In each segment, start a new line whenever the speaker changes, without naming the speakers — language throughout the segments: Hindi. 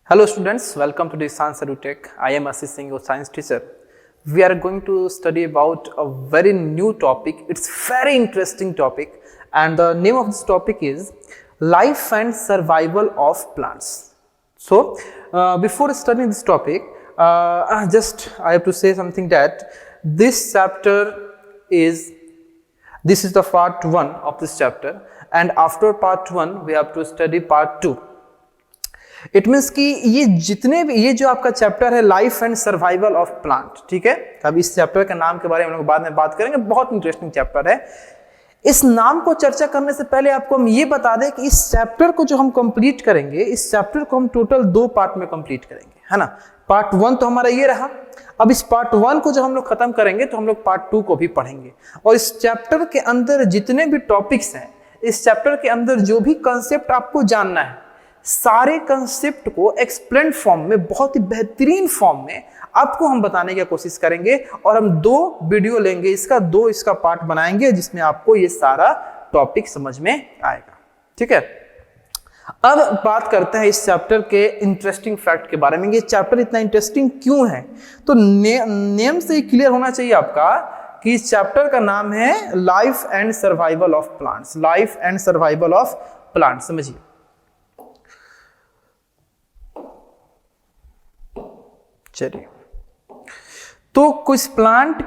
Hello students, welcome to the Science EduTech. I am Ashish Singh, your science teacher. We are going to study about a very new topic. It's very interesting topic and the name of this topic is life and survival of plants. So before studying this topic, I have to say something that this is the part 1 of this chapter and after part 1 we have to study part 2. It means कि ये जो आपका चैप्टर है life and survival of plant, ठीक है। अब इस चैप्टर के नाम के बारे में हम लोग बाद में बात करेंगे, बहुत इंटरेस्टिंग चैप्टर है। इस नाम को चर्चा करने से पहले आपको हम ये बता दें कि इस चैप्टर को जो हम कंप्लीट करेंगे, इस चैप्टर को हम टोटल 2 पार्ट में कंप्लीट करेंगे, है ना। पार्ट 1 तो हमारा ये रहा। अब इस पार्ट 1 को जब हम लोग खत्म करेंगे तो हम लोग पार्ट 2 को भी पढ़ेंगे और इस चैप्टर के अंदर जितने भी टॉपिक्स हैं, इस चैप्टर के अंदर जो भी कंसेप्ट आपको जानना है, सारे कंसेप्ट को एक्सप्लेन फॉर्म में, बहुत ही बेहतरीन फॉर्म में आपको हम बताने की कोशिश करेंगे और हम 2 वीडियो लेंगे, इसका पार्ट बनाएंगे जिसमें आपको ये सारा टॉपिक समझ में आएगा, ठीक है। अब बात करते हैं इस चैप्टर के इंटरेस्टिंग फैक्ट के बारे में। ये चैप्टर इतना इंटरेस्टिंग क्यों है, तो नेम से ही क्लियर होना चाहिए आपका कि इस चैप्टर का नाम है life and survival of plants. Life and survival of plants, समझिए। चलिए, तो किसी प्लांट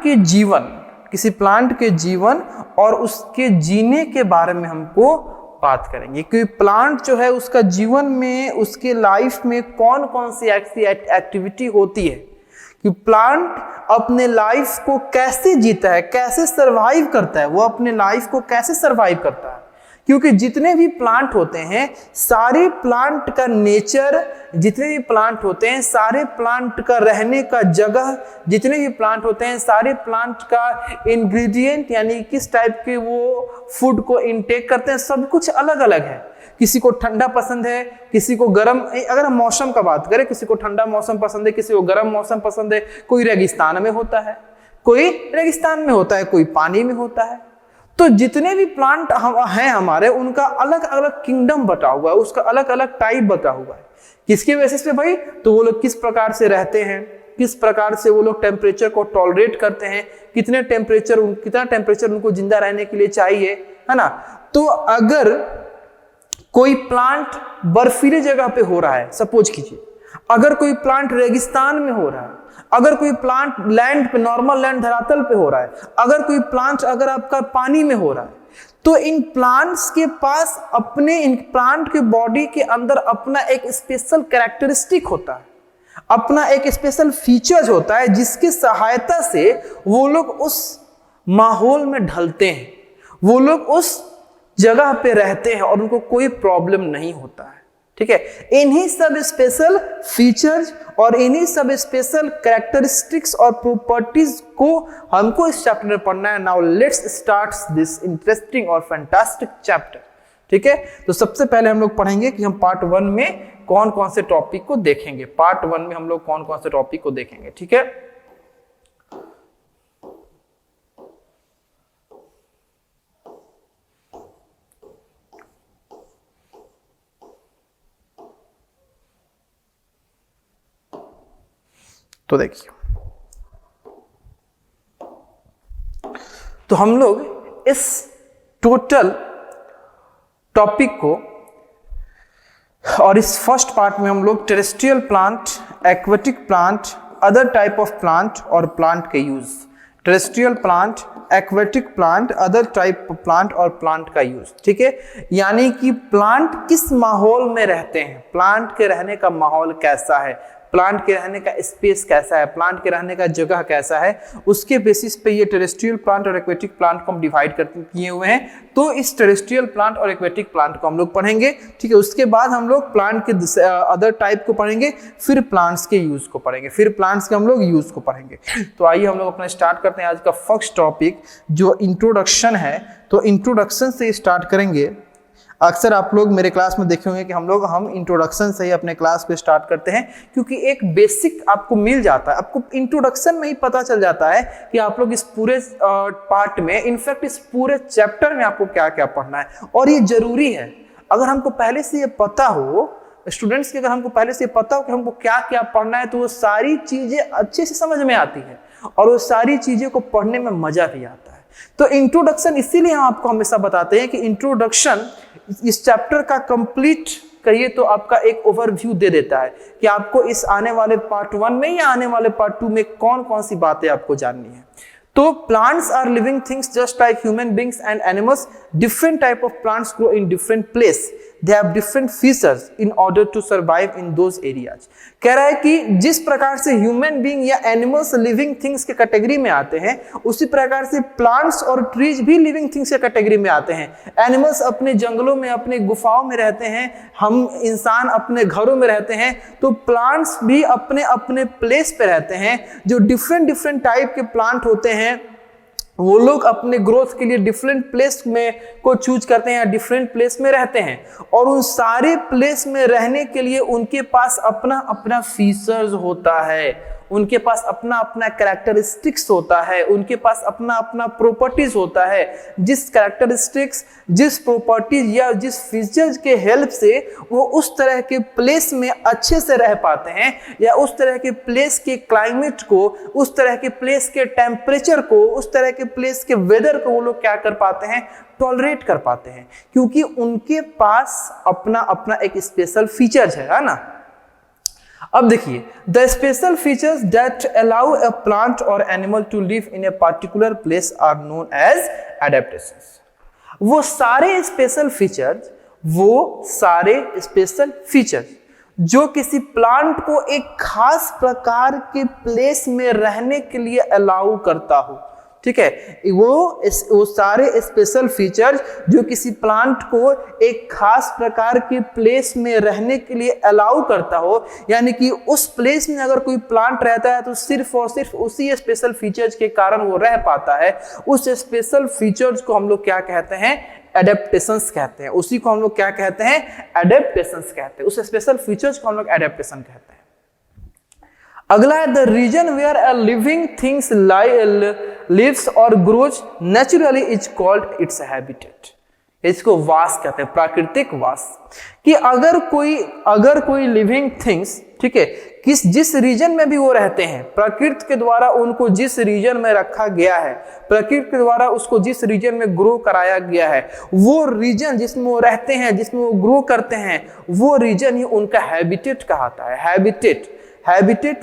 के जीवन और उसके जीने के बारे में हमको बात करेंगे कि प्लांट जो है उसका जीवन में, उसके लाइफ में कौन कौन सी ऐसी एक्टिविटी होती है, कि प्लांट अपने लाइफ को कैसे जीता है, कैसे सरवाइव करता है, वो अपने लाइफ को कैसे सरवाइव करता है। क्योंकि जितने भी प्लांट होते हैं, सारे प्लांट का नेचर, जितने भी प्लांट होते हैं, सारे प्लांट का रहने का जगह, जितने भी प्लांट होते हैं, सारे प्लांट का इंग्रेडिएंट यानी किस टाइप के वो फूड को इनटेक करते हैं, सब कुछ अलग अलग है। किसी को ठंडा पसंद है, किसी को गर्म। अगर हम मौसम का बात करें, किसी को ठंडा मौसम पसंद है, किसी को गर्म मौसम पसंद है। कोई रेगिस्तान में होता है, कोई पानी में होता है। तो जितने भी प्लांट हैं हमारे, उनका अलग अलग किंगडम बटा हुआ है, उसका अलग अलग टाइप बटा हुआ है। किसके बेसिस पे भाई? तो वो लोग किस प्रकार से रहते हैं, किस प्रकार से वो लोग टेम्परेचर को टॉलरेट करते हैं, कितना टेम्परेचर उनको जिंदा रहने के लिए चाहिए, है ना। तो अगर कोई प्लांट बर्फीली जगह पे हो रहा है, सपोज कीजिए, अगर कोई प्लांट रेगिस्तान में हो रहा है, अगर कोई प्लांट लैंड पे, नॉर्मल लैंड धरातल पे हो रहा है, अगर कोई प्लांट अगर आपका पानी में हो रहा है, तो इन प्लांट्स के पास इन प्लांट के बॉडी के अंदर अपना एक स्पेशल कैरेक्टरिस्टिक होता है, अपना एक स्पेशल फीचर्स होता है, जिसकी सहायता से वो लोग उस माहौल में ढलते हैं, वो लोग उस जगह पे रहते हैं और उनको कोई प्रॉब्लम नहीं होता है, ठीक है। इन्हीं सब स्पेशल फीचर्स और इन्हीं सब स्पेशल कैरेक्टरिस्टिक्स और प्रॉपर्टीज को हमको इस चैप्टर में पढ़ना है। Now let's start this interesting और फैंटास्टिक चैप्टर, ठीक है। तो सबसे पहले हम लोग पढ़ेंगे कि हम पार्ट 1 में कौन कौन से टॉपिक को देखेंगे, पार्ट 1 में हम लोग कौन कौन से टॉपिक को देखेंगे, ठीक है। तो देखिए, तो हम लोग इस टोटल टॉपिक को और इस फर्स्ट पार्ट में हम लोग terrestrial plant, aquatic plant, other type of plant और प्लांट के use, terrestrial plant, aquatic plant, other type of plant और प्लांट का यूज, ठीक है। यानी कि प्लांट किस माहौल में रहते हैं, प्लांट के रहने का माहौल कैसा है, प्लांट के रहने का स्पेस कैसा है, प्लांट के रहने का जगह कैसा है, उसके बेसिस पे ये टेरेस्ट्रियल प्लांट और एक्वेटिक प्लांट को हम डिवाइड किए हुए हैं। तो इस टेरेस्ट्रियल प्लांट और एक्वेटिक प्लांट को हम लोग पढ़ेंगे, ठीक है। उसके बाद हम लोग प्लांट के अदर टाइप को पढ़ेंगे, फिर प्लांट्स के यूज को पढ़ेंगे, फिर प्लांट्स के हम लोग यूज को पढ़ेंगे। तो आइए हम लोग अपना स्टार्ट करते हैं आज का फर्स्ट टॉपिक, जो इंट्रोडक्शन है। तो इंट्रोडक्शन से स्टार्ट करेंगे। अक्सर आप लोग मेरे क्लास में देखे होंगे कि हम इंट्रोडक्शन से ही अपने क्लास को स्टार्ट करते हैं, क्योंकि एक बेसिक आपको मिल जाता है, आपको इंट्रोडक्शन में ही पता चल जाता है कि आप लोग इस पूरे पार्ट में, इनफैक्ट इस पूरे चैप्टर में आपको क्या क्या पढ़ना है। और ये जरूरी है, अगर हमको पहले से ये पता हो स्टूडेंट्स की अगर हमको पहले से पता हो कि हमको क्या क्या पढ़ना है तो वो सारी चीजें अच्छे से समझ में आती है और वो सारी चीजें को पढ़ने में मजा भी आता है। तो इंट्रोडक्शन इसीलिए हम आपको हमेशा बताते हैं कि इंट्रोडक्शन इस चैप्टर का कंप्लीट कहिए तो आपका एक ओवरव्यू दे देता है कि आपको इस आने वाले पार्ट 1 में या आने वाले पार्ट 2 में कौन कौन सी बातें आपको जाननी है। तो plants are living things just like human beings and animals. Different type of plants grow in different place, they have different features in order to survive in those areas. कह रहा है कि जिस प्रकार से ह्यूमन बींग या एनिमल्स लिविंग थिंग्स के कैटेगरी में आते हैं, उसी प्रकार से प्लांट्स और ट्रीज भी लिविंग थिंग्स के कैटेगरी में आते हैं। एनिमल्स अपने जंगलों में, अपने गुफाओं में रहते हैं, हम इंसान अपने घरों में रहते हैं, तो प्लांट्स भी अपने अपने प्लेस पे रहते हैं। जो डिफरेंट डिफरेंट टाइप के प्लांट होते हैं वो लोग अपने ग्रोथ के लिए डिफरेंट प्लेस में को चूज करते हैं या डिफरेंट प्लेस में रहते हैं, और उन सारे प्लेस में रहने के लिए उनके पास अपना अपना फीचर्स होता है, उनके पास अपना अपना कैरेक्टरिस्टिक्स होता है, उनके पास अपना अपना प्रॉपर्टीज होता है। जिस कैरेक्टरिस्टिक्स, जिस प्रॉपर्टीज या जिस फीचर्स के हेल्प से वो उस तरह के प्लेस में अच्छे से रह पाते हैं या उस तरह के प्लेस के क्लाइमेट को, उस तरह के प्लेस के टेम्परेचर को, उस तरह के प्लेस के वेदर को वो लोग क्या कर पाते हैं, टॉलरेट कर पाते हैं, क्योंकि उनके पास अपना अपना एक स्पेशल फीचर्स है ना। अब देखिए, the special features that allow a plant और animal to live in a particular place are known as adaptations. वो सारे स्पेशल फीचर्स जो किसी प्लांट को एक खास प्रकार के प्लेस में रहने के लिए अलाउ करता हो, ठीक है, वो सारे स्पेशल फीचर्स जो किसी प्लांट को एक खास प्रकार के प्लेस में रहने के लिए अलाउ करता हो, यानी कि उस प्लेस में अगर कोई प्लांट रहता है तो सिर्फ और सिर्फ उसी स्पेशल फीचर्स के कारण वो रह पाता है। उस स्पेशल फीचर्स को हम लोग क्या कहते हैं, एडेप्टेशंस कहते हैं। उसी को हम लोग क्या कहते हैं, एडेप्टेशंस कहते हैं। उस स्पेशल फीचर्स को हम लोग एडेप्टेशन कहते हैं। अगला है the region where a living things lives और grows naturally is called its habitat. इसको वास कहते हैं, प्राकृतिक वास। कि अगर कोई लिविंग थिंग्स, ठीक है, जिस रीजन में भी वो रहते हैं, प्रकृति के द्वारा उनको जिस रीजन में रखा गया है, प्रकृति के द्वारा उसको जिस रीजन में ग्रो कराया गया है, वो रीजन जिसमें वो रहते हैं, जिसमें वो ग्रो करते हैं, वो रीजन ही उनका हैबिटेट कहलाता है। हैबिटेट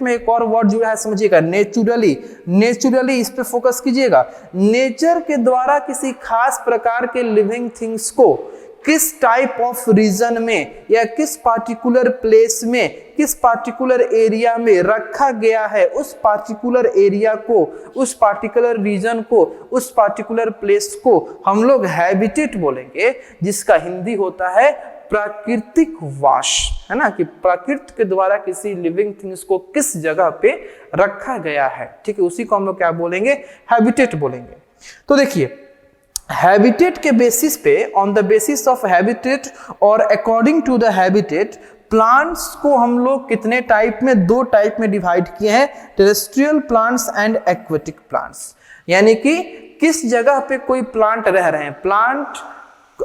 में एक और वर्ड जुड़ा है, समझिएगा, नेचुरली इस पे फोकस कीजिएगा। नेचर के द्वारा किसी खास प्रकार के लिविंग थिंग्स को किस टाइप ऑफ रीजन में या किस पार्टिकुलर प्लेस में, किस पार्टिकुलर एरिया में रखा गया है, उस पार्टिकुलर एरिया को, उस पार्टिकुलर रीजन को, उस पार्टिकुलर प्लेस को हम लोग हैबिटेट बोलेंगे, जिसका हिंदी होता है प्राकृतिक वास, है ना, कि प्रकृति के द्वारा किसी लिविंग थिंग्स को किस जगह पे रखा गया है, ठीक है, उसी को हम लोग क्या बोलेंगे, हैबिटेट बोलेंगे। तो देखिए, हैबिटेट के बेसिस पे, on the basis of habitat और according to the habitat, plants को हम लोग कितने टाइप में, 2 टाइप में डिवाइड किए हैं, terrestrial plants and aquatic plants. यानी कि किस जगह पे कोई प्लांट रह रहे हैं, प्लांट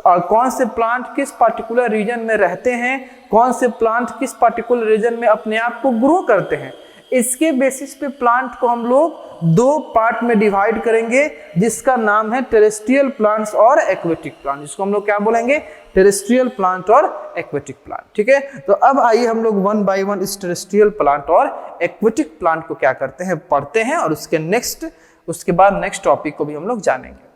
और कौन से प्लांट किस पार्टिकुलर रीजन में रहते हैं, कौन से प्लांट किस पार्टिकुलर रीजन में अपने आप को ग्रो करते हैं, इसके बेसिस पे प्लांट को हम लोग 2 पार्ट में डिवाइड करेंगे, जिसका नाम है टेरेस्ट्रियल प्लांट्स और एक्वेटिक प्लांट। जिसको हम लोग क्या बोलेंगे, टेरेस्ट्रियल प्लांट और एक्वेटिक प्लांट, ठीक है। तो अब आइए हम लोग 1 बाय 1 इस टेरेस्ट्रियल प्लांट और एक्वेटिक प्लांट को क्या करते हैं, पढ़ते हैं, और उसके बाद नेक्स्ट टॉपिक को भी हम लोग जानेंगे।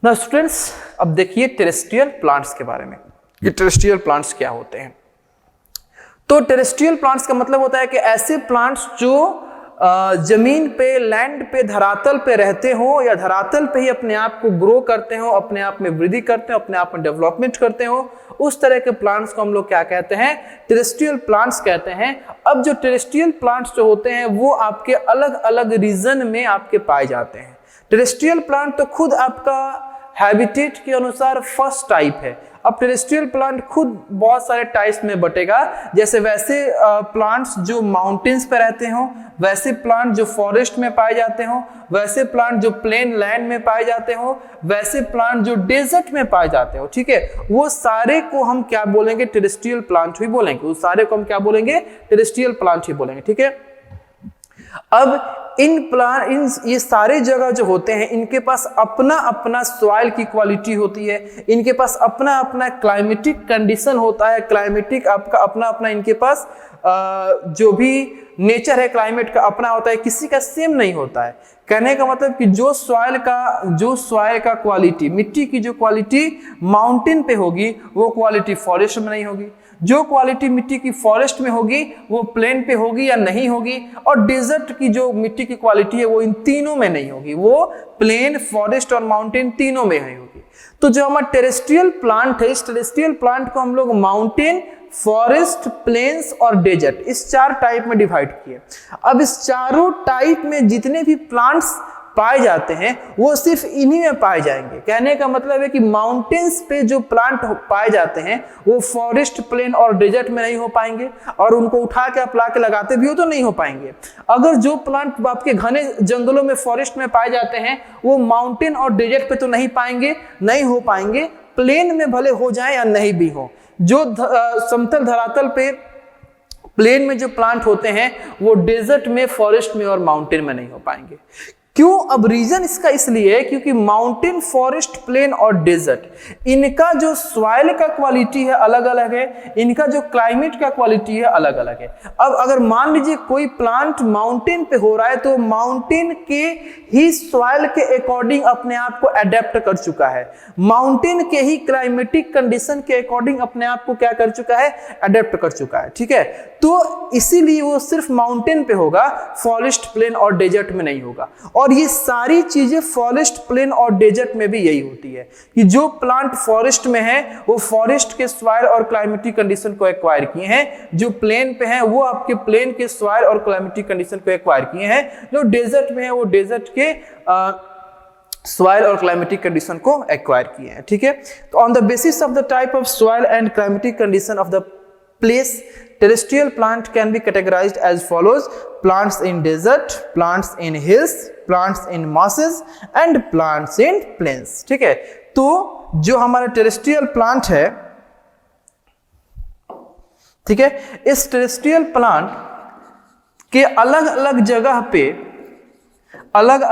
ना स्टूडेंट्स, अब देखिए टेरेस्ट्रियल प्लांट्स के बारे में। ये टेरेस्ट्रियल प्लांट्स क्या होते हैं? तो टेरेस्ट्रियल प्लांट्स का मतलब होता है कि ऐसे प्लांट्स जो जमीन पे, लैंड पे, धरातल पे रहते हो या धरातल पे ही अपने आप को ग्रो करते हो, अपने आप में वृद्धि करते हो, अपने आप में डेवलपमेंट करते हो, उस तरह के प्लांट्स को हम लोग क्या कहते हैं, टेरेस्ट्रियल प्लांट्स कहते हैं। अब जो टेरेस्ट्रियल प्लांट्स जो होते हैं वो आपके अलग अलग रीजन में आपके पाए जाते हैं। टेरेस्ट्रियल प्लांट तो खुद आपका हैबिटेट के अनुसार फर्स्ट टाइप है। अब टेरेस्ट्रियल प्लांट खुद बहुत सारे टाइप्स में बटेगा, जैसे वैसे प्लांट्स जो माउंटेन्स पे रहते हो, वैसे प्लांट जो फॉरेस्ट में पाए जाते हो, वैसे प्लांट जो प्लेन लैंड में पाए जाते हो, वैसे प्लांट जो डेजर्ट में पाए जाते हो। ठीक है, वो सारे को हम क्या बोलेंगे, टेरेस्ट्रियल प्लांट ही बोलेंगे। उस सारे को हम क्या बोलेंगे, टेरेस्ट्रियल प्लांट ही बोलेंगे। ठीक है, अब ये सारे जगह जो होते हैं, इनके पास अपना अपना सॉइल की क्वालिटी होती है, इनके पास अपना अपना क्लाइमेटिक कंडीशन होता है, क्लाइमेटिक आपका अपना अपना इनके पास जो भी नेचर है क्लाइमेट का अपना होता है, किसी का सेम नहीं होता है। कहने का मतलब कि जो सॉइल का क्वालिटी, मिट्टी की जो क्वालिटी माउंटेन पे होगी वो क्वालिटी फॉरेस्ट में नहीं होगी, जो क्वालिटी मिट्टी की फॉरेस्ट में होगी वो प्लेन पे होगी या नहीं होगी, और डेजर्ट की जो मिट्टी की क्वालिटी है वो इन तीनों में नहीं होगी, वो प्लेन, फॉरेस्ट और माउंटेन तीनों में ही होगी। तो जो हमारा टेरेस्ट्रियल प्लांट है, इस टेरेस्ट्रियल प्लांट को हम लोग माउंटेन, फॉरेस्ट, प्लेन्स और डेजर्ट, इस 4 टाइप में डिवाइड किए। अब इस चारों टाइप में जितने भी प्लांट्स पाए जाते हैं वो सिर्फ इन्हीं में पाए जाएंगे। कहने का मतलब है कि माउंटेन्स पे जो प्लांट पाए जाते हैं वो फॉरेस्ट, प्लेन और डेजर्ट में नहीं हो पाएंगे, और उनको उठा के आप ला के लगाते भी हो तो नहीं हो पाएंगे। अगर जो प्लांट आपके घने जंगलों में, फॉरेस्ट में पाए जाते हैं वो माउंटेन और डेजर्ट पे तो नहीं हो पाएंगे, प्लेन में भले हो जाए या नहीं भी हो। जो समतल धरातल पे प्लेन में जो प्लांट होते हैं वो डेजर्ट में, फॉरेस्ट में और माउंटेन में नहीं हो पाएंगे। क्यों? अब रीजन इसका इसलिए है क्योंकि माउंटेन, फॉरेस्ट, प्लेन और डेजर्ट, इनका जो सॉइल का क्वालिटी है अलग अलग है, इनका जो क्लाइमेट का क्वालिटी है अलग अलग है। अब अगर मान लीजिए कोई प्लांट माउंटेन पे हो रहा है तो माउंटेन के ही सॉइल के अकॉर्डिंग अपने आप को अडेप्ट कर चुका है, माउंटेन के ही क्लाइमेटिक कंडीशन के अकॉर्डिंग अपने आप को क्या कर चुका है, अडेप्ट कर चुका है। ठीक है, तो इसीलिए वो सिर्फ माउंटेन पे होगा, फॉरेस्ट, प्लेन और डेजर्ट में नहीं होगा। और ये सारी चीजें फॉरेस्ट, प्लेन और डेजर्ट में भी यही होती है कि जो प्लांट फॉरेस्ट में है वो फॉरेस्ट के सॉइल और क्लाइमेटिक कंडीशन को एक्वायर किए हैं, जो प्लेन पे है वो आपके प्लेन के सॉइल और क्लाइमेटिक कंडीशन को एक्वायर किए हैं, जो डेजर्ट में है वो डेजर्ट के सॉइल और क्लाइमेटिक कंडीशन को एक्वायर किए हैं। ठीक है, तो on the basis of the type of soil and climatic condition of the place, terrestrial plant can be categorized as follows: plants in desert, plants in hills, plants in marshes and plants in plains। ठीक है, तो जो हमारा टेरेस्ट्रियल प्लांट है, ठीक है, इस टेरेस्ट्रियल प्लांट के अलग अलग जगह पे अलग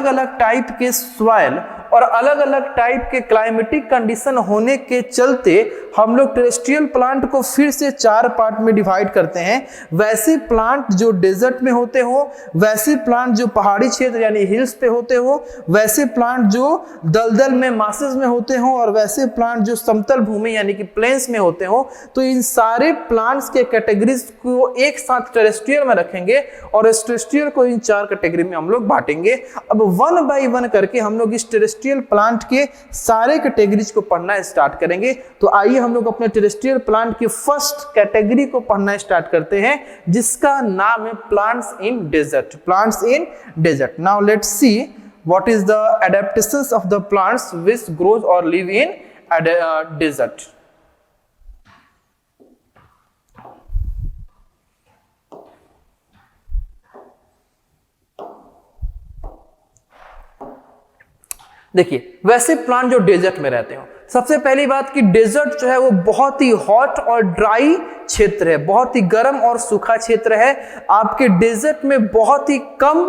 अलग टाइप के सॉइल और अलग अलग टाइप के क्लाइमेटिक कंडीशन होने के चलते हम लोग टेरेस्ट्रियल प्लांट को फिर से 4 पार्ट में डिवाइड करते हैं। वैसे प्लांट जो डेजर्ट में होते हो, वैसे प्लांट जो पहाड़ी क्षेत्र यानी हिल्स पे होते हो, वैसे प्लांट जो दलदल में, मासेस में होते हो, और वैसे प्लांट जो समतल भूमि यानी कि प्लेन्स में होते हो। तो इन सारे प्लांट्स के कैटेगरीज को एक साथ टेरेस्ट्रियल में रखेंगे और इस टेरेस्ट्रियल को इन 4 कैटेगरी में हम लोग बांटेंगे। अब 1 बाय 1 करके हम लोग इस टेरेस्ट्रियल प्लांट के सारे कैटेगरीज को पढ़ना स्टार्ट करेंगे। तो आइए हम लोग अपने टेरेस्ट्रियल प्लांट की फर्स्ट कैटेगरी को पढ़ना स्टार्ट करते हैं, जिसका नाम है plants in desert. Plants in desert. Now let's see what is the adaptations of the plants which grows और लिव इन डेजर्ट। देखिए, वैसे प्लांट जो डेजर्ट में रहते हो, सबसे पहली बात कि डेजर्ट जो है वो बहुत ही हॉट और ड्राई क्षेत्र है, बहुत ही गर्म और सूखा क्षेत्र है। आपके डेजर्ट में बहुत ही कम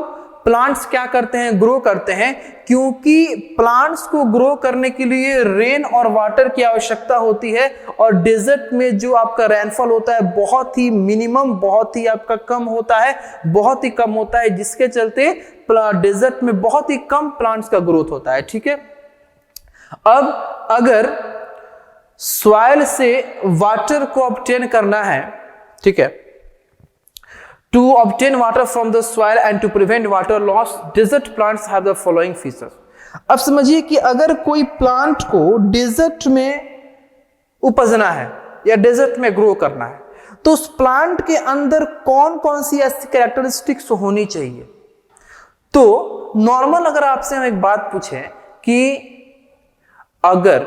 प्लांट्स क्या करते हैं, ग्रो करते हैं, क्योंकि प्लांट्स को ग्रो करने के लिए रेन और वाटर की आवश्यकता होती है, और डेजर्ट में जो आपका रेनफॉल होता है बहुत ही मिनिमम, बहुत ही आपका कम होता है, बहुत ही कम होता है, जिसके चलते डेजर्ट में बहुत ही कम प्लांट्स का ग्रोथ होता है। ठीक है, अब अगर सॉइल से वाटर को ऑब्टेन करना है, ठीक है, to obtain water from the soil and to prevent water loss, desert plants have the following features। अब समझिए कि अगर कोई प्लांट को डेजर्ट में उपजना है या डेजर्ट में ग्रो करना है, तो उस प्लांट के अंदर कौन कौन सी ऐसी कैरेक्टरिस्टिक्स होनी चाहिए। तो नॉर्मल अगर आपसे हम एक बात पूछें कि अगर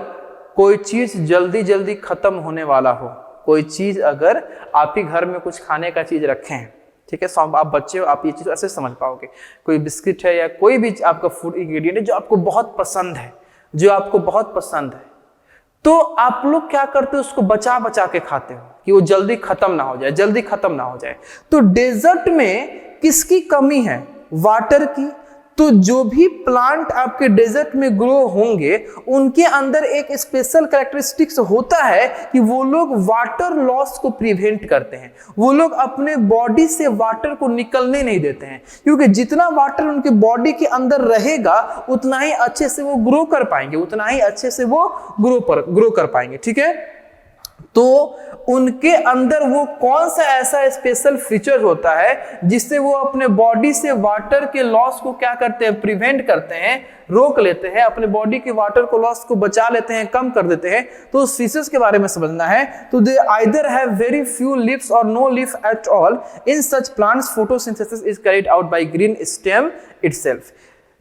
कोई चीज जल्दी जल्दी खत्म होने वाला हो, कोई चीज अगर आप ही घर में कुछ खाने का चीज रखे हैं, ठीक है, आप बच्चे हो, आप ये चीज ऐसे समझ पाओगे, कोई बिस्किट है या कोई भी आपका फूड इंग्रेडिएंट है जो आपको बहुत पसंद है, जो आपको बहुत पसंद है, तो आप लोग क्या करते हो, उसको बचा बचा के खाते हो कि वो जल्दी खत्म ना हो जाए, जल्दी खत्म ना हो जाए। तो डेजर्ट में किसकी कमी है? वाटर की। तो जो भी प्लांट आपके डेजर्ट में ग्रो होंगे उनके अंदर एक स्पेशल कैरेक्टरिस्टिक्स होता है कि वो लोग वाटर लॉस को प्रिवेंट करते हैं, वो लोग अपने बॉडी से वाटर को निकलने नहीं देते हैं, क्योंकि जितना वाटर उनके बॉडी के अंदर रहेगा उतना ही अच्छे से वो ग्रो कर पाएंगे, उतना ही अच्छे से वो ग्रो कर पाएंगे, ठीक है। तो उनके अंदर वो कौन सा ऐसा स्पेशल फीचर होता है जिससे वो अपने बॉडी से वाटर के लॉस को क्या करते हैं, प्रिवेंट करते हैं, रोक लेते हैं, अपने बॉडी के वाटर को लॉस को बचा लेते हैं, कम कर देते हैं। तो उस फीचर्स के बारे में समझना है। तो they either have very few leaves और no leaf at all. In such plants photosynthesis is carried out by green stem itself.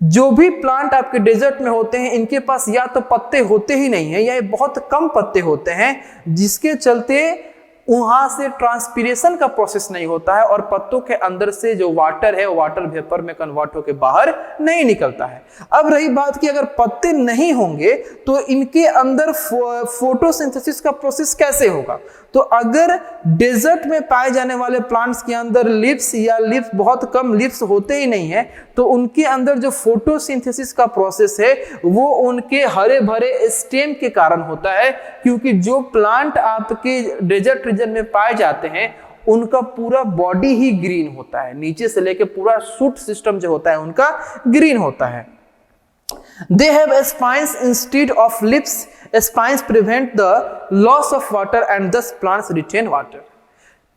जो भी प्लांट आपके डेजर्ट में होते हैं इनके पास या तो पत्ते होते ही नहीं है या बहुत कम पत्ते होते हैं, जिसके चलते वहां से ट्रांसपीरेशन का प्रोसेस नहीं होता है और पत्तों के अंदर से जो वाटर है वो वाटर वेपर में कन्वर्ट होकर बाहर नहीं निकलता है। अब रही बात कि अगर पत्ते नहीं होंगे तो इनके अंदर फोटोसिंथेसिस का प्रोसेस कैसे होगा? तो अगर डेजर्ट में पाए जाने वाले प्लांट्स के अंदर लीव्स या लीव्स बहुत कम लीव्स होते ही नहीं है तो उनके अंदर जो फोटोसिंथेसिस का प्रोसेस है वो उनके हरे भरे स्टेम के कारण होता है, क्योंकि जो प्लांट आपके डेजर्ट रीजन में पाए जाते हैं उनका पूरा बॉडी ही ग्रीन होता है, नीचे से लेकर पूरा शूट सिस्टम जो होता है उनका ग्रीन होता है। They have spines instead of lips. Spines prevent the loss of water and thus plants retain water.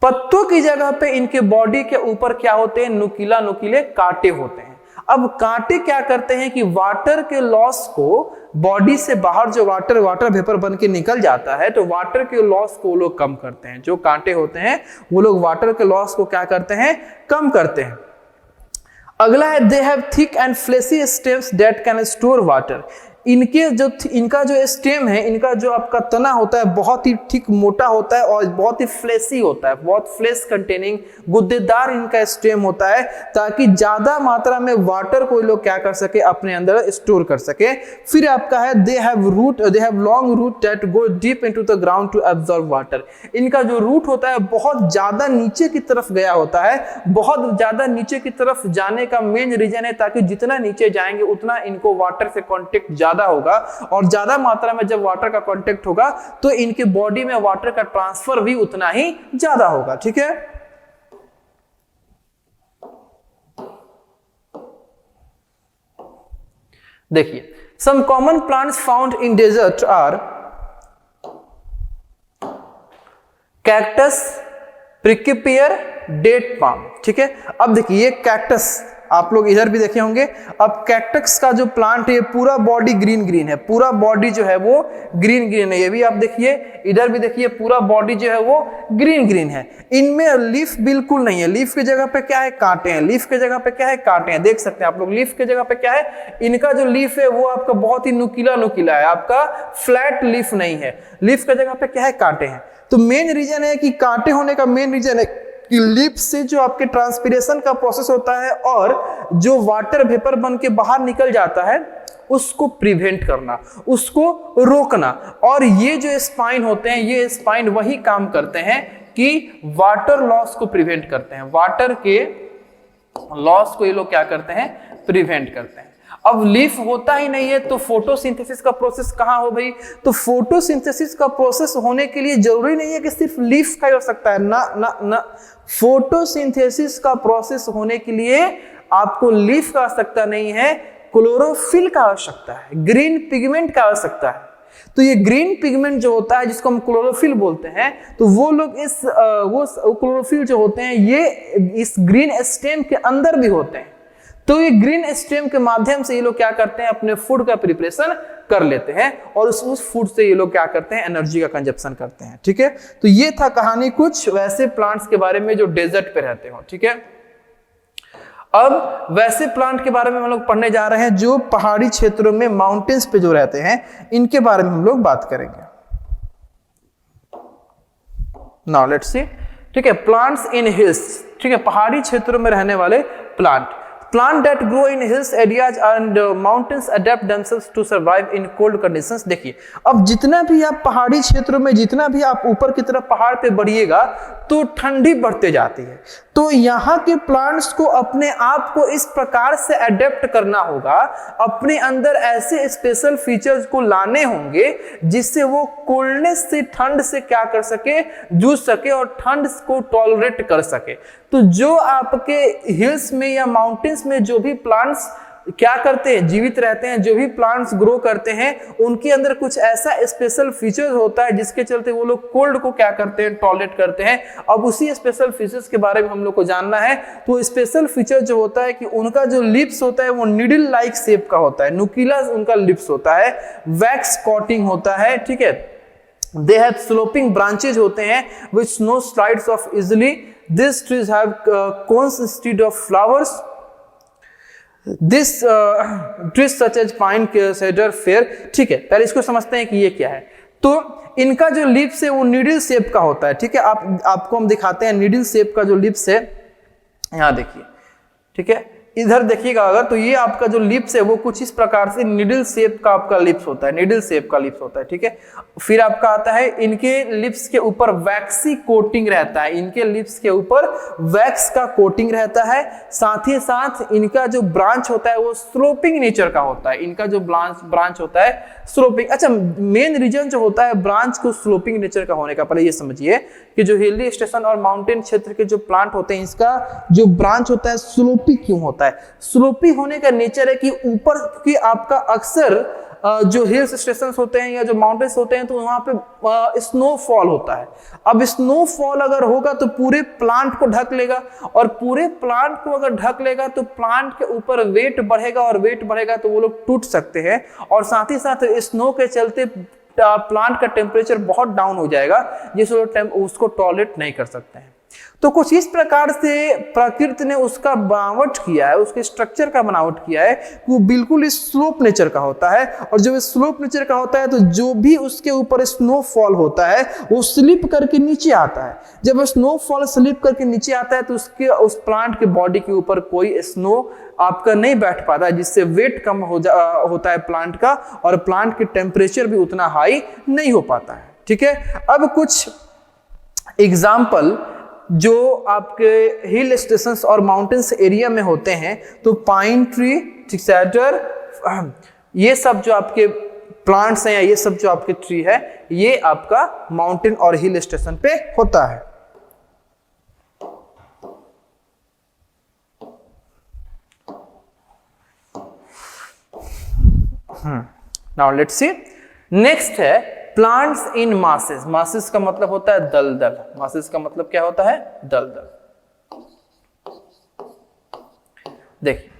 पत्तों की जगह पे इनके बॉडी के ऊपर क्या होते हैं? नुकीले कांटे होते हैं। अब कांटे क्या करते हैं कि वाटर के लॉस को बॉडी से बाहर जो वाटर वेपर बन के निकल जाता है तो वाटर के लॉस को वो लोग कम करते हैं। जो कांटे होते हैं वो लोग वाटर के लॉस को क्या करते हैं? कम करते हैं। अगला है they have thick and fleshy stems that can store water. इनका जो स्टेम है, इनका जो आपका तना होता है बहुत ही ठीक मोटा होता है और बहुत ही फ्लेसी होता है, बहुत फ्लेश कंटेनिंग गुद्देदार इनका स्टेम होता है ताकि ज्यादा मात्रा में वाटर को लोग क्या कर सके, अपने अंदर स्टोर कर सके। फिर आपका है they have long root that go deep into the ground to absorb water. इनका जो रूट होता है बहुत ज्यादा नीचे की तरफ गया होता है। बहुत ज्यादा नीचे की तरफ जाने का मेन रीजन है ताकि जितना नीचे जाएंगे उतना इनको वाटर से कॉन्टेक्ट ज्यादा होगा और ज्यादा मात्रा में जब वाटर का कांटेक्ट होगा तो इनके बॉडी में वाटर का ट्रांसफर भी उतना ही ज्यादा होगा, ठीक है। देखिए some common plants found in desert are cactus, prickly pear, date palm, ठीक है। अब देखिए ये कैक्टस आप लोग इधर भी देखे होंगे। अब कैक्टस का जो प्लांट है पूरा बॉडी ग्रीन है, पूरा बॉडी जो है वो ग्रीन है। ये भी आप देखिए, इधर भी देखिए पूरा बॉडी जो है वो ग्रीन है। इनमें लीफ बिल्कुल नहीं है। लीफ की जगह पे क्या है? कांटे हैं। लीफ की जगह पे क्या है? कांटे हैं। देख सकते हैं आप लोग लीफ की जगह पे क्या है? इनका जो लीफ है वो आपका बहुत ही नुकीला है, आपका फ्लैट लीफ नहीं है। लीफ की जगह पे क्या है? कांटे हैं। तो मेन रीजन है कि कांटे होने का मेन रीजन है कि लीफ से जो आपके ट्रांसपीरेशन का प्रोसेस होता है और जो वाटर वेपर बन के बाहर निकल जाता है उसको प्रिवेंट करना, उसको रोकना। और ये जो स्पाइन होते हैं ये स्पाइन वही काम करते हैं कि वाटर लॉस को प्रिवेंट करते हैं। वाटर के लॉस को ये लोग क्या करते हैं? प्रिवेंट करते हैं। अब लीफ होता ही नहीं है तो फोटोसिंथेसिस का प्रोसेस कहां हो भाई? तो फोटोसिंथेसिस का प्रोसेस होने के लिए जरूरी नहीं है कि सिर्फ लीफ का ही हो सकता है, ना। फोटोसिंथेसिस का प्रोसेस होने के लिए आपको लीफ का आवश्यकता नहीं है, क्लोरोफिल का आवश्यकता है, ग्रीन पिगमेंट का आवश्यकता है। तो ये ग्रीन पिगमेंट जो होता है जिसको हम क्लोरोफिल बोलते हैं, तो वो लोग वो क्लोरोफिल जो होते हैं ये इस ग्रीन स्टेम के अंदर भी होते हैं। तो ये ग्रीन स्टेम के माध्यम से ये लोग क्या करते हैं? अपने फूड का प्रिपरेशन कर लेते हैं और उस फूड से ये लोग क्या करते हैं? एनर्जी का कंजप्शन करते हैं, ठीक है। तो ये था कहानी कुछ वैसे प्लांट्स के बारे में जो डेजर्ट पे रहते हो, ठीक है। अब वैसे प्लांट के बारे में हम लोग पढ़ने जा रहे हैं जो पहाड़ी क्षेत्रों में, माउंटेन्स पे जो रहते हैं, इनके बारे में हम लोग बात करेंगे। नाउ लेट्स सी, ठीक है, प्लांट्स इन हिल्स, ठीक है, पहाड़ी क्षेत्रों में रहने वाले plant. Plant that grow in hills areas and mountains adapt themselves to survive in cold conditions। देखिए, अब जितना भी आप पहाड़ी क्षेत्रों में, जितना भी आप ऊपर की तरफ पहाड़ पे बढ़िएगा तो ठंडी बढ़ते जाती है। तो यहाँ के प्लांट्स को अपने आप को इस प्रकार से अडेप्ट करना होगा, अपने अंदर ऐसे स्पेशल फीचर्स को लाने होंगे जिससे वो कोल्डनेस से, ठंड से क्या कर सके, जूझ सके और ठंड को टॉलरेट कर सके। तो जो आपके हिल्स में या माउंटेन्स में जो भी प्लांट्स क्या करते हैं, जीवित रहते हैं, जो भी प्लांट्स ग्रो करते हैं, उनके अंदर कुछ ऐसा स्पेशल फीचर्स होता है जिसके चलते वो लोग कोल्ड को क्या करते हैं, टॉलरेट करते हैं। अब उसी स्पेशल फीचर्स के बारे में हम लोग को जानना है। तो स्पेशल फीचर जो होता है कि उनका जो लिप्स होता है वो निडल लाइक शेप का होता है, नुकीला उनका लिप्स होता है, वैक्स कोटिंग होता है, ठीक है। They have sloping branches होते हैं which snow slides off easily. These trees have cones instead of flowers. This trees such as pine, cedar, fir, ठीक है। पहले इसको समझते हैं कि ये क्या है। तो इनका जो लिप्स है वो नीडल शेप का होता है, ठीक है। आपको हम दिखाते हैं नीडल शेप का जो लिप्स है, यहाँ देखिए, ठीक है। इधर देखिएगा अगर, तो ये आपका जो लिप्स है वो कुछ इस प्रकार से निडल शेप का आपका लिप्स होता है, निडल शेप का लिप्स होता है, ठीक है। फिर आपका आता है, इनके लिप्स के ऊपर वैक्सी कोटिंग रहता है, इनके लिप्स के ऊपर वैक्स का कोटिंग रहता है। साथ ही साथ इनका जो ब्रांच होता है वो स्लोपिंग नेचर का होता है, इनका जो ब्रांच होता है स्लोपिंग। अच्छा, मेन रीजन जो होता है ब्रांच को स्लोपिंग नेचर का होने का, पहले ये समझिए कि जो हिली स्टेशन और माउंटेन क्षेत्र के जो प्लांट होते हैं, इसका जो ब्रांच होता है स्लोपी क्यों होता है? स्लोपी होने का नेचर है कि ऊपर की आपका अक्सर जो हिल्स स्टेशन होते हैं या जो माउंटेन्स होते हैं तो वहां पे स्नोफॉल होता है। अब स्नोफॉल अगर होगा तो पूरे प्लांट को ढक लेगा, और पूरे प्लांट को अगर ढक लेगा तो प्लांट के ऊपर वेट बढ़ेगा, और वेट बढ़ेगा तो वो लोग टूट सकते हैं, और साथ ही साथ स्नो के चलते प्लांट का टेम्परेचर बहुत डाउन हो जाएगा, जिससे उसको टॉलरेट नहीं कर सकते हैं। तो कुछ इस प्रकार से प्रकृति ने उसका बनावट किया है, उसके स्ट्रक्चर का बनावट किया है, वो बिल्कुल इस स्लोप नेचर का होता है। और जब स्लोप नेचर का होता है तो जो भी उसके ऊपर स्नोफॉल होता है वो स्लिप करके नीचे आता है। जब स्नोफॉल स्लिप करके नीचे आता है तो उस प्लांट के बॉडी के ऊपर कोई स्नो आपका नहीं बैठ पाता है, जिससे वेट कम होता है प्लांट का, और प्लांट के टेम्परेचर भी उतना हाई नहीं हो पाता है, ठीक है। अब कुछ एग्जाम्पल जो आपके हिल स्टेशंस और माउंटेन्स एरिया में होते हैं, तो पाइन ट्री, सैडर, ये सब जो आपके प्लांट्स हैं या ये सब जो आपके ट्री है, ये आपका माउंटेन और हिल स्टेशन पे होता है। नाउ लेट्स सी, नेक्स्ट है प्लांट्स इन मासेस। मासेस का मतलब होता है दलदल। मासेस का मतलब क्या होता है? दलदल। देखिए,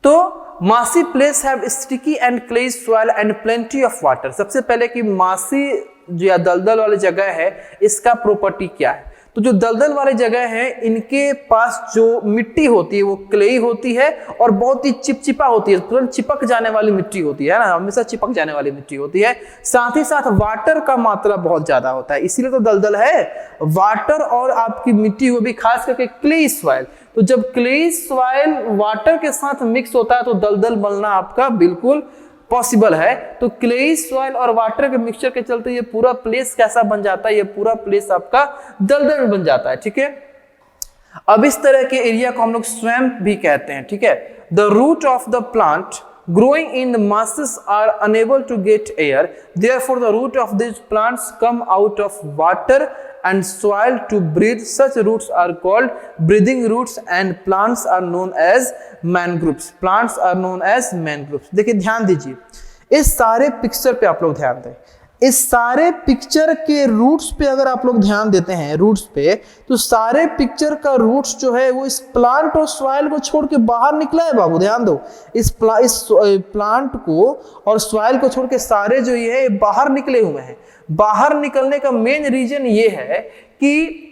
तो मासी place have sticky and clay soil and plenty of water. सबसे पहले कि मासी जो या दलदल वाली जगह है, इसका प्रॉपर्टी क्या है? तो जो दलदल वाली जगह है, इनके पास जो मिट्टी होती है वो क्लेई होती है और बहुत ही चिपचिपा होती है, तुरंत चिपक जाने वाली मिट्टी होती है ना, हमेशा चिपक जाने वाली मिट्टी होती है। साथ ही साथ वाटर का मात्रा बहुत ज्यादा होता है, इसीलिए तो दलदल है। वाटर और आपकी मिट्टी, वो भी खास करके क्लेई सॉइल। तो जब क्लेई सॉइल वाटर के साथ मिक्स होता है तो दलदल बनना आपका बिल्कुल पॉसिबल है। तो क्लेई सॉइल और वाटर के मिक्सचर के चलते ये पूरा प्लेस कैसा बन जाता है? ये पूरा प्लेस आपका दलदल बन जाता है, ठीक है। अब इस तरह के एरिया को हम लोग स्वैम्प भी कहते हैं, ठीक है। The root of the plant growing in the masses are unable to get air, therefore the root of these plants come out of water and soil to breathe. Such roots are called breathing roots and plants are known as mangroves. Plants are known as mangroves. देखिए, ध्यान दीजिए, इस सारे पिक्चर पे आप लोग ध्यान दें। इस सारे पिक्चर के रूट्स पे अगर आप लोग ध्यान देते हैं, रूट्स पे, तो सारे पिक्चर का रूट्स जो है वो इस प्लांट और सॉइल को छोड़ के बाहर निकला है बाबू, ध्यान दो। इस प्लांट को और सॉइल को छोड़ के सारे जो ये है बाहर निकले हुए हैं। बाहर निकलने का मेन रीजन ये है कि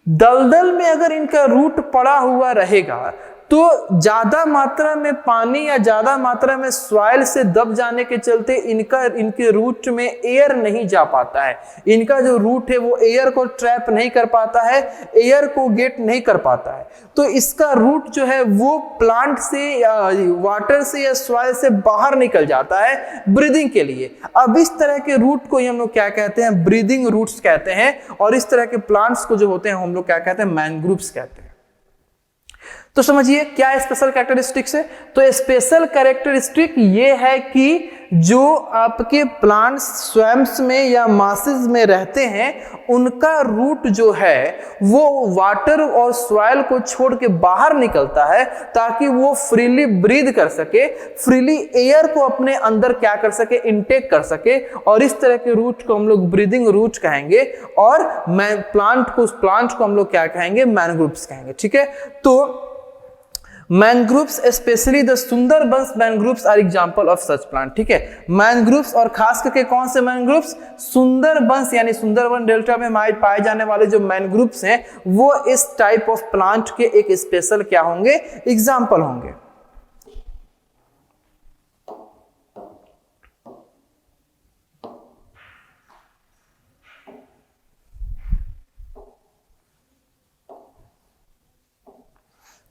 दलदल में अगर इनका रूट पड़ा हुआ रहेगा तो ज्यादा मात्रा में पानी या ज्यादा मात्रा में सॉइल से दब जाने के चलते इनके रूट में एयर नहीं जा पाता है। इनका जो रूट है वो एयर को ट्रैप नहीं कर पाता है, एयर को गेट नहीं कर पाता है। तो इसका रूट जो है वो प्लांट से या वाटर से या सॉइल से बाहर निकल जाता है ब्रीदिंग के लिए। अब इस तरह के रूट को हम लोग क्या कहते हैं, ब्रीदिंग रूट्स कहते हैं। और इस तरह के प्लांट्स को जो होते हैं हम लोग क्या कहते हैं, मैनग्रोव्स कहते हैं। तो समझिए क्या स्पेशल कैरेक्टरिस्टिक्स है। तो स्पेशल कैरेक्टरिस्टिक ये है कि जो आपके प्लांट्स स्वयंस में या मासेस में रहते हैं उनका रूट जो है वो वाटर और सॉइल को छोड़ के बाहर निकलता है ताकि वो फ्रीली ब्रीद कर सके, फ्रीली एयर को अपने अंदर क्या कर सके, इनटेक कर सके। और इस तरह के रूट को हम लोग ब्रीदिंग रूट कहेंगे और प्लांट को हम लोग क्या कहेंगे, मैनग्रोव्स कहेंगे। ठीक है, तो mangroves specially the Sundarbans mangroves are example of such plant. ठीक है, मैनग्रोव्स और खास करके कौन से मैनग्रोव्स, सुंदरबंस यानी सुंदरबन डेल्टा में पाए जाने वाले जो मैनग्रोव्स हैं वो इस टाइप ऑफ प्लांट के एक स्पेशल क्या होंगे, एग्जांपल होंगे।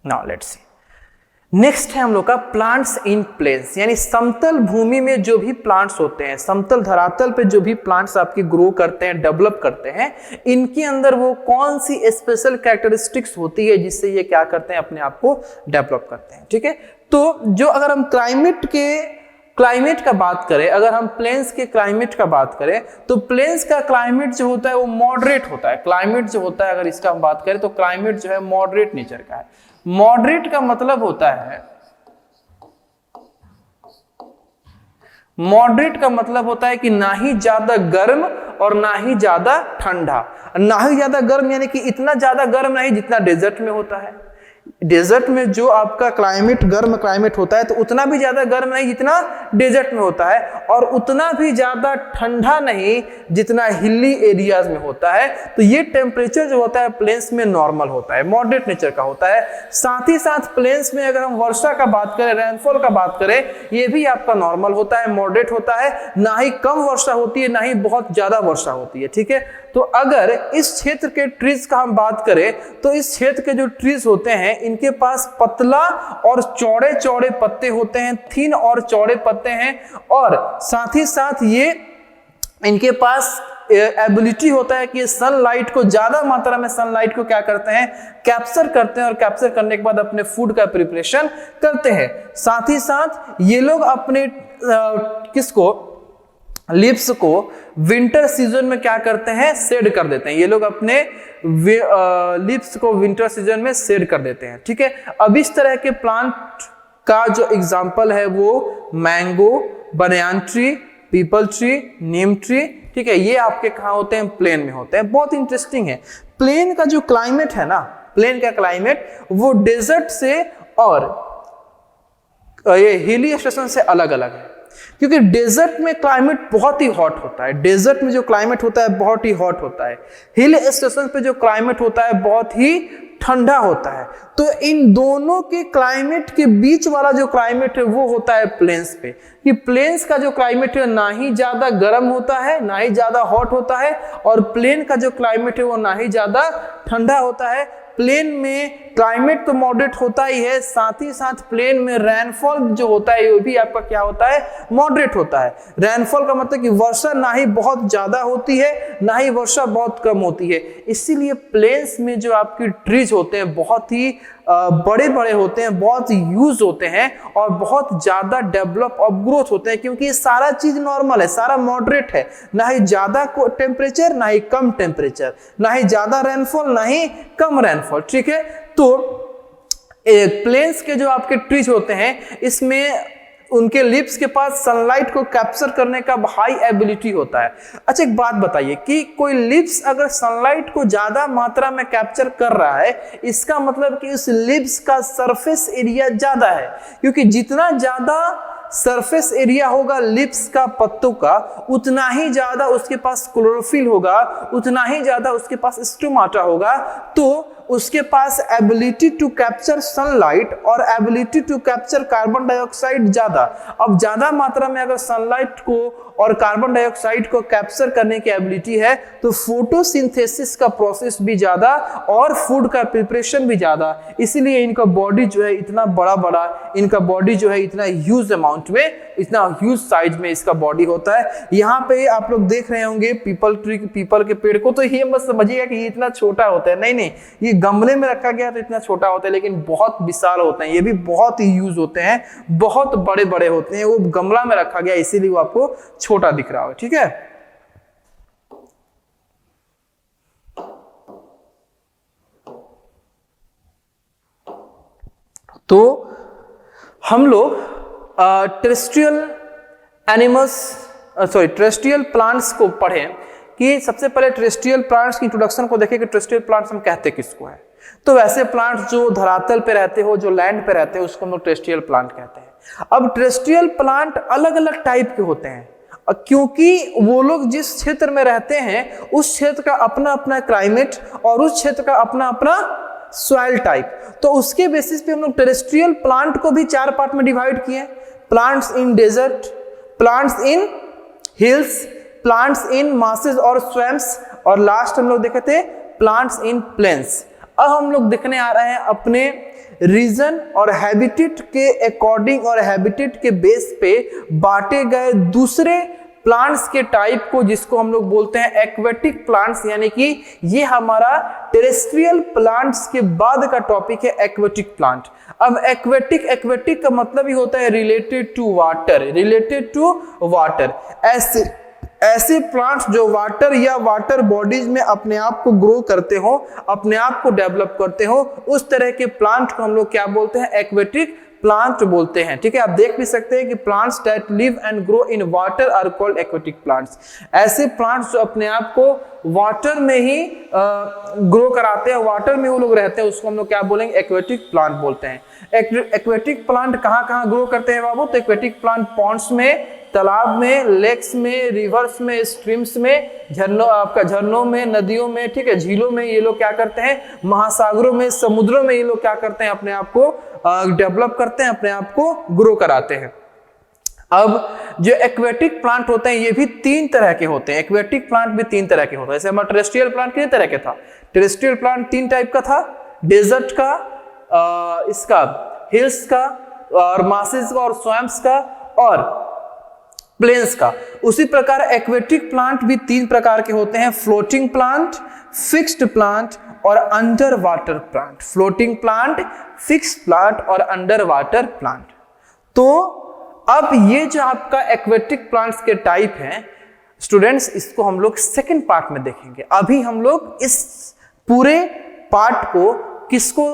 नाउ लेट्स सी, नेक्स्ट है हम लोग का प्लांट्स इन प्लेन्स, यानी समतल भूमि में जो भी प्लांट्स होते हैं, समतल धरातल पे जो भी प्लांट्स आपके ग्रो करते हैं, डेवलप करते हैं, इनके अंदर वो कौन सी स्पेशल कैरेक्टरिस्टिक्स होती है जिससे ये क्या करते हैं, अपने आप को डेवलप करते हैं। ठीक है, तो जो अगर हम क्लाइमेट का बात करें, अगर हम प्लेन्स के क्लाइमेट का बात करें तो प्लेन्स का क्लाइमेट जो होता है वो मॉडरेट होता है। क्लाइमेट जो होता है, अगर इसका हम बात करें तो क्लाइमेट जो है मॉडरेट नेचर का है। मॉडरेट का मतलब होता है, मॉडरेट का मतलब होता है कि ना ही ज्यादा गर्म और ना ही ज्यादा ठंडा। ना ही ज्यादा गर्म यानी कि इतना ज्यादा गर्म नहीं जितना डेजर्ट में होता है। डेजर्ट में जो आपका क्लाइमेट गर्म क्लाइमेट होता है तो उतना भी ज्यादा गर्म नहीं जितना डेजर्ट में होता है, और उतना भी ज्यादा ठंडा नहीं जितना हिली एरियाज में होता है। तो ये टेम्परेचर जो होता है प्लेन्स में नॉर्मल होता है, मॉडरेट नेचर का होता है। साथ ही साथ प्लेन्स में अगर हम वर्षा का बात करें, रेनफॉल का बात करें, ये भी आपका नॉर्मल होता है, मॉडरेट होता है। ना ही कम वर्षा होती है ना ही बहुत ज्यादा वर्षा होती है। ठीक है, तो अगर इस क्षेत्र के ट्रीज का हम बात करें तो इस क्षेत्र के जो ट्रीज होते हैं इनके पास पतला और चौड़े चौड़े पत्ते होते हैं, थिन और चौड़े पत्ते हैं। और साथ ही साथ ये इनके पास एबिलिटी होता है कि सनलाइट को, ज्यादा मात्रा में सनलाइट को क्या करते हैं, कैप्चर करते हैं, और कैप्चर करने के बाद अपने फूड का प्रिपरेशन करते हैं। साथ ही साथ ये लोग अपने लीव्स को विंटर सीजन में क्या करते हैं, शेड कर देते हैं। ये लोग अपने लीव्स को विंटर सीजन में शेड कर देते हैं। ठीक है, अब इस तरह के प्लांट का जो एग्जांपल है वो मैंगो, बनयान ट्री, पीपल ट्री, नीम ट्री। ठीक है, ये आपके कहाँ होते हैं, प्लेन में होते हैं। बहुत इंटरेस्टिंग है, प्लेन का जो क्लाइमेट है ना, प्लेन का क्लाइमेट वो डेजर्ट से और ये हिली स्टेशन से अलग अलग है, क्योंकि डेजर्ट में क्लाइमेट बहुत ही हॉट होता है। डेजर्ट में जो क्लाइमेट होता है बहुत ही हॉट होता है। हिल स्टेशन पे जो क्लाइमेट होता है बहुत ही ठंडा होता है। तो इन दोनों के क्लाइमेट के बीच वाला जो क्लाइमेट है वो होता है प्लेन्स पे। कि प्लेन्स का जो क्लाइमेट है ना ही ज्यादा गर्म होता है ना ही ज्यादा हॉट होता है, और प्लेन का जो क्लाइमेट है वो ना ही ज्यादा ठंडा होता है। प्लेन में क्लाइमेट तो मॉडरेट होता ही है, साथ ही साथ प्लेन में रेनफॉल जो होता है वो भी आपका क्या होता है, मॉडरेट होता है। रेनफॉल का मतलब कि वर्षा ना ही बहुत ज्यादा होती है ना ही वर्षा बहुत कम होती है। इसीलिए प्लेन्स में जो आपकी ट्रीज होते हैं बहुत ही बड़े बड़े होते हैं, बहुत यूज होते हैं और बहुत ज्यादा डेवलप और ग्रोथ होते हैं, क्योंकि ये सारा चीज नॉर्मल है, सारा मॉडरेट है। ना ही ज्यादा टेम्परेचर ना ही कम टेम्परेचर, ना ही ज्यादा रेनफॉल ना ही कम रेनफॉल। ठीक है, तो प्लेन्स के जो आपके ट्रीज होते हैं इसमें उनके लिप्स के पास सनलाइट को कैप्चर करने का हाई एबिलिटी होता है। अच्छा, एक बात बताइए कि कोई लिप्स अगर सनलाइट को ज्यादा मात्रा में कैप्चर कर रहा है, इसका मतलब कि उस लिप्स का सरफेस एरिया ज्यादा है, क्योंकि जितना ज्यादा सरफेस एरिया होगा लिप्स का पत्तों का, उतना ही ज्यादा उसके पास क्लोरोफिल होगा, उतना ही ज्यादा उसके पास स्टोमाटा होगा। तो उसके पास एबिलिटी टू कैप्चर सनलाइट और ability to capture carbon dioxide ज्यादा। अब ज्यादा मात्रा में अगर सनलाइट को और कार्बन डाइऑक्साइड को कैप्चर करने की एबिलिटी है तो फोटोसिंथेसिस का प्रोसेस भी ज्यादा और फूड का प्रिपरेशन भी ज्यादा, इसीलिए इनका बॉडी जो है इतना बड़ा बड़ा, इनका बॉडी जो है इतना ह्यूज अमाउंट में, इतना ह्यूज साइज में इसका बॉडी होता है। यहाँ पे आप लोग देख रहे होंगे पीपल के पेड़ को, तो ये मत समझिएगा कि ये इतना छोटा होता है, नहीं नहीं, ये गमले में रखा गया तो इतना छोटा होता है, लेकिन बहुत विशाल होते हैं, ये भी बहुत ही यूज होते हैं, बहुत बड़े बड़े होते हैं। वो गमला में रखा गया इसीलिए वो आपको छोटा दिख रहा है, ठीक है। तो हम लोग टेरेस्ट्रियल एनिमल्स टेरेस्ट्रियल प्लांट्स को पढ़ें कि सबसे पहले टेरेस्ट्रियल प्लांट्स की इंट्रोडक्शन को देखें कि टेरेस्ट्रियल प्लांट्स हम कहते किसको है। तो वैसे प्लांट्स जो धरातल पे रहते हो, जो लैंड पे रहते हैं, उसको हम लोग टेरेस्ट्रियल प्लांट कहते हैं। अब टेरेस्ट्रियल प्लांट अलग अलग टाइप के होते हैं क्योंकि वो लोग जिस क्षेत्र में रहते हैं उस क्षेत्र का अपना अपना क्लाइमेट और उस क्षेत्र का अपना अपना सॉइल टाइप, तो उसके बेसिस पे हम लोग टेरेस्ट्रियल प्लांट को भी 4 पार्ट में डिवाइड किए। Plants in desert, plants in hills, plants in marshes और स्वैम्प्स, और लास्ट हम लोग देखे थे प्लांट्स इन प्लेन्स। अब हम लोग देखने आ रहे हैं अपने रीजन और हैबिटेट के अकॉर्डिंग और हैबिटेट के बेस पे बांटे गए दूसरे प्लांट्स के टाइप को, जिसको हम लोग बोलते हैं एक्वेटिक प्लांट्स, यानी कि ये हमारा टेरेस्ट्रियल प्लांट्स के बाद का टॉपिक है एक्वेटिक प्लांट। अब एक्वेटिक का मतलब ही होता है related to water, related to water. ऐसे प्लांट्स जो वाटर या वाटर बॉडीज में अपने आप को ग्रो करते हो, अपने आप को डेवलप करते हो, उस तरह के प्लांट को हम लोग क्या बोलते हैं, एक्वेटिक प्लांट बोलते हैं, ठीक है। आप देख भी सकते हैं कि plants that live and grow in water are called aquatic plants. ऐसे प्लांट्स जो अपने आप को वाटर में ही ग्रो कराते हैं, वाटर में वो लोग रहते हैं, उसको हम लोग क्या बोलेंगे, एक्वेटिक प्लांट बोलते हैं। एक्वेटिक प्लांट कहाँ कहाँ ग्रो करते हैं बाबू, तो एक्वेटिक प्लांट पॉन्ड्स में, तालाब में, लेक्स में, रिवर्स में, स्ट्रीम्स में, झरनों में, नदियों में, ठीक है, झीलों में ये लोग क्या करते हैं, महासागरों में, समुद्रों में ये लोग क्या करते हैं, अपने आप को डेवलप करते हैं, अपने आप को ग्रो कराते हैं। अब जो एक्वेटिक प्लांट होते हैं ये भी 3 तरह के होते हैं। एक्वेटिक प्लांट भी 3 तरह के होते हैं। जैसे हमारा टेरेस्ट्रियल प्लांट कितने तरह के था, टेरेस्ट्रियल प्लांट 3 टाइप का था, डेजर्ट का, इसका हिल्स का और मासेस का और स्वैम्प्स का और प्लेन्स का। उसी प्रकार एक्वेटिक प्लांट भी 3 प्रकार के होते हैं, फ्लोटिंग प्लांट, फिक्स्ड प्लांट और under water plant. Floating plant, fixed plant और अंडर वाटर प्लांट। तो अब ये जो आपका एक्वेटिक प्लांट्स के टाइप हैं स्टूडेंट्स, इसको हम लोग सेकंड पार्ट में देखेंगे। अभी हम लोग इस पूरे पार्ट को किसको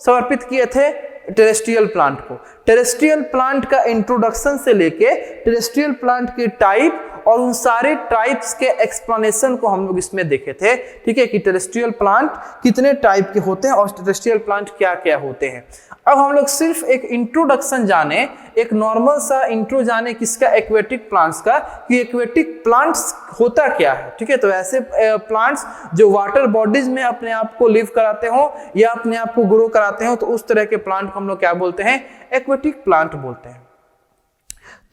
समर्पित किए थे, टेरेस्ट्रियल प्लांट को। टेरेस्ट्रियल प्लांट का इंट्रोडक्शन से लेके टेरेस्ट्रियल प्लांट के टाइप और उन सारे टाइप्स के एक्सप्लेनेशन को हम लोग इसमें देखे थे, ठीक है, कि टेरेस्ट्रियल प्लांट कितने टाइप के होते हैं और टेरेस्ट्रियल प्लांट क्या क्या होते हैं। अब हम लोग सिर्फ एक इंट्रोडक्शन जाने, एक नॉर्मल सा इंट्रो जाने किसका, एक्वेटिक प्लांट्स का, कि एक्वेटिक प्लांट्स होता क्या है, ठीक है। तो ऐसे प्लांट्स जो वाटर बॉडीज में अपने आप को लिव कराते हो या अपने आप को ग्रो कराते हो, तो उस तरह के प्लांट को हम लोग क्या बोलते हैं, एक्वेटिक प्लांट बोलते हैं।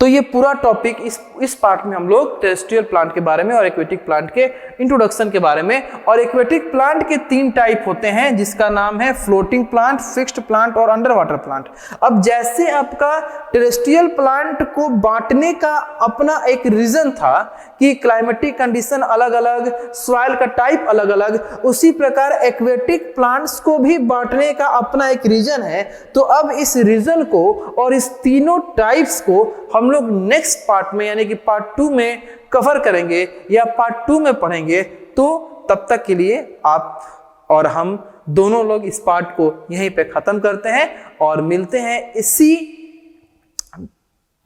तो ये पूरा टॉपिक इस पार्ट में हम लोग टेरेस्ट्रियल प्लांट के बारे में और एक्वेटिक प्लांट के इंट्रोडक्शन के बारे में, और एक्वेटिक प्लांट के 3 टाइप होते हैं जिसका नाम है फ्लोटिंग प्लांट, फिक्स्ड प्लांट और अंडर वाटर प्लांट। अब जैसे आपका टेरेस्ट्रियल प्लांट को बांटने का अपना एक रीजन था कि क्लाइमेटिक कंडीशन अलग अलग, सॉइल का टाइप अलग अलग, उसी प्रकार एक्वेटिक प्लांट्स को भी बांटने का अपना एक रीजन है। तो अब इस रीजन को और इस तीनों टाइप्स को हम लोग नेक्स्ट पार्ट में यानी कि पार्ट 2 में कवर करेंगे या पार्ट 2 में पढ़ेंगे। तो तब तक के लिए आप और हम दोनों लोग इस पार्ट को यहीं पे खत्म करते हैं और मिलते हैं इसी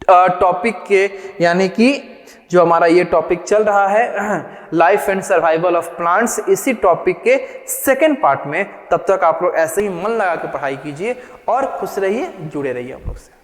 टॉपिक के, यानी कि जो हमारा ये टॉपिक चल रहा है life and survival of plants, इसी टॉपिक के सेकेंड पार्ट में। तब तक आप लोग ऐसे ही मन लगा के पढ़ाई कीजिए और खुश रहिए, जुड़े रहिए आप लोग से।